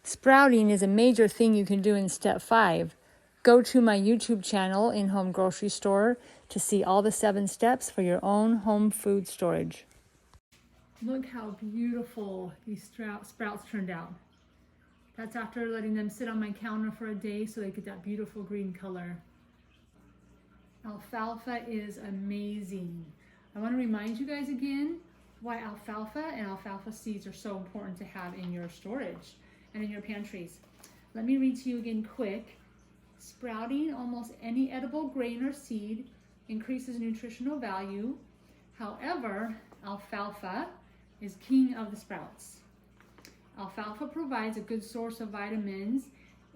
Sprouting is a major thing you can do in step 5. Go to my YouTube channel, In-Home Grocery Store, to see all the 7 steps for your own home food storage. Look how beautiful these sprouts turned out. That's after letting them sit on my counter for a day so they get that beautiful green color. Alfalfa is amazing. I want to remind you guys again why alfalfa and alfalfa seeds are so important to have in your storage and in your pantries. Let me read to you again quick. Sprouting almost any edible grain or seed increases nutritional value. However, alfalfa is king of the sprouts. Alfalfa provides a good source of vitamins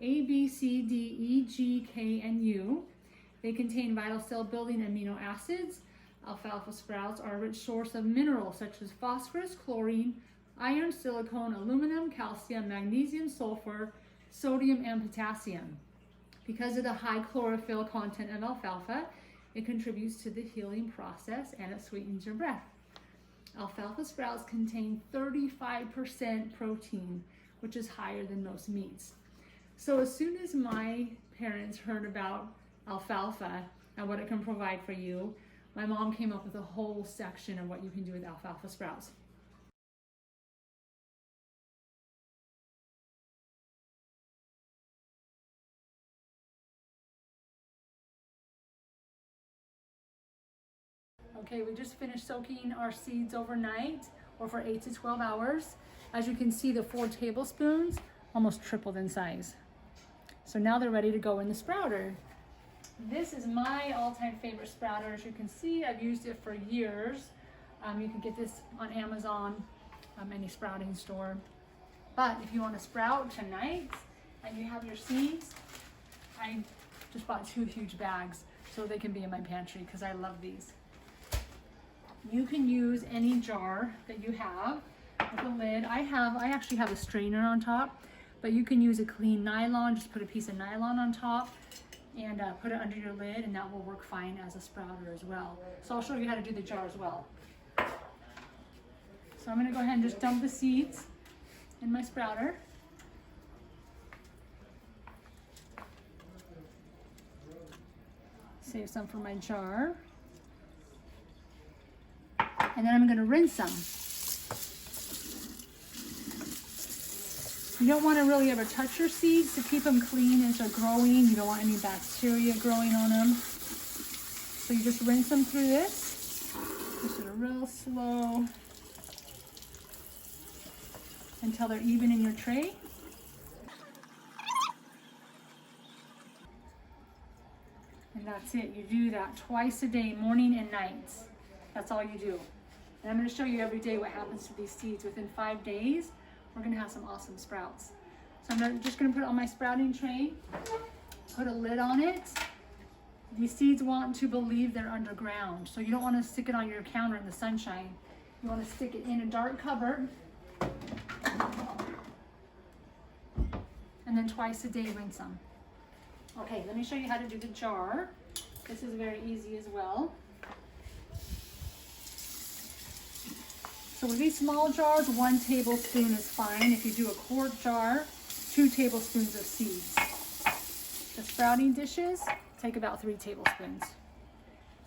A, B, C, D, E, G, K, and U. They contain vital cell building amino acids. Alfalfa sprouts are a rich source of minerals such as phosphorus, chlorine, iron, silicone, aluminum, calcium, magnesium, sulfur, sodium, and potassium. Because of the high chlorophyll content of alfalfa, it contributes to the healing process and it sweetens your breath. Alfalfa sprouts contain 35% protein, which is higher than most meats. So as soon as my parents heard about alfalfa and what it can provide for you, my mom came up with a whole section of what you can do with alfalfa sprouts. Okay, we just finished soaking our seeds overnight or for 8 to 12 hours. As you can see, the 4 tablespoons almost tripled in size. So now they're ready to go in the sprouter. This is my all-time favorite sprouter. As you can see, I've used it for years. You can get this on Amazon, any sprouting store. But if you want to sprout tonight and you have your seeds, I just bought 2 huge bags so they can be in my pantry because I love these. You can use any jar that you have with a lid. I actually have a strainer on top, but you can use a clean nylon. Just put a piece of nylon on top and put it under your lid, and that will work fine as a sprouter as well. So I'll show you how to do the jar as well. So I'm going to go ahead and just dump the seeds in my sprouter. Save some for my jar. And then I'm going to rinse them. You don't want to really ever touch your seeds to keep them clean as they're growing. You don't want any bacteria growing on them. So you just rinse them through this. Just sort of real slow until they're even in your tray. And that's it. You do that twice a day, morning and night. That's all you do. And I'm going to show you every day what happens to these seeds. Within 5 days, we're going to have some awesome sprouts. So I'm just going to put it on my sprouting tray, put a lid on it. These seeds want to believe they're underground, so you don't want to stick it on your counter in the sunshine. You want to stick it in a dark cupboard, and then twice a day rinse them. Okay, let me show you how to do the jar. This is very easy as well. So with these small jars, 1 tablespoon is fine. If you do a quart jar, 2 tablespoons of seeds. The sprouting dishes take about 3 tablespoons.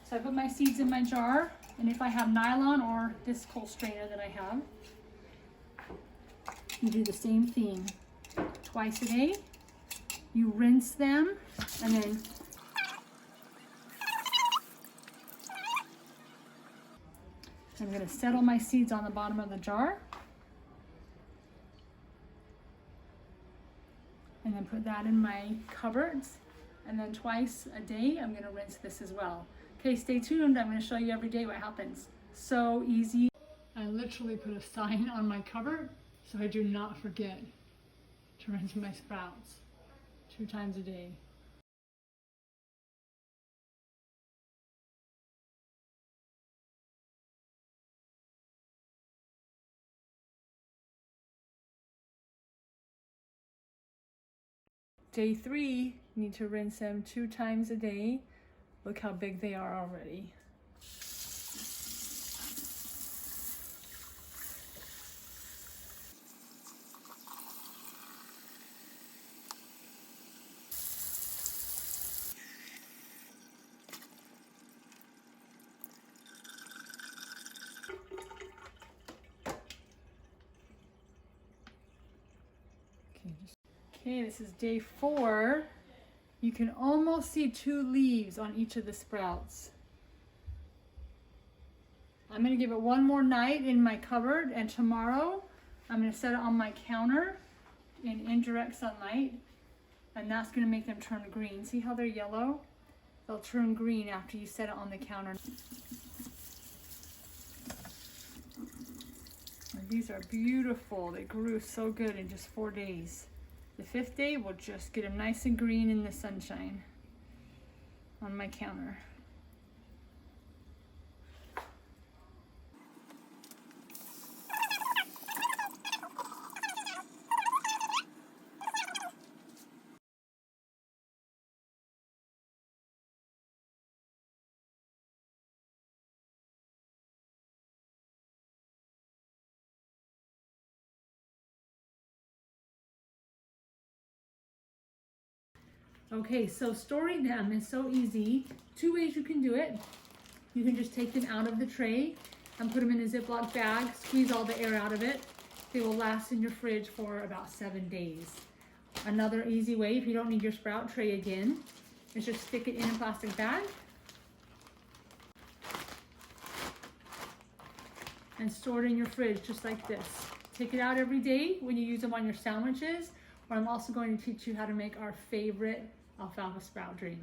So I put my seeds in my jar, and if I have nylon or this cold strainer that I have, you do the same thing. Twice a day, you rinse them, and then I'm going to settle my seeds on the bottom of the jar and then put that in my cupboards, and then twice a day I'm going to rinse this as well. Okay, stay tuned. I'm going to show you every day what happens. So easy. I literally put a sign on my cupboard so I do not forget to rinse my sprouts 2 times a day. Day 3, need to rinse them 2 times a day. Look how big they are already. Okay, this is day 4. You can almost see 2 leaves on each of the sprouts. I'm going to give it one more night in my cupboard, and tomorrow I'm going to set it on my counter in indirect sunlight, and that's going to make them turn green. See how they're yellow? They'll turn green after you set it on the counter. And these are beautiful. They grew so good in just 4 days. The 5th day, we'll just get them nice and green in the sunshine on my counter. Okay, so storing them is so easy. 2 ways you can do it. You can just take them out of the tray and put them in a Ziploc bag, squeeze all the air out of it. They will last in your fridge for about 7 days. Another easy way, if you don't need your sprout tray again, is just stick it in a plastic bag and store it in your fridge just like this. Take it out every day when you use them on your sandwiches, or I'm also going to teach you how to make our favorite alfalfa sprout drink.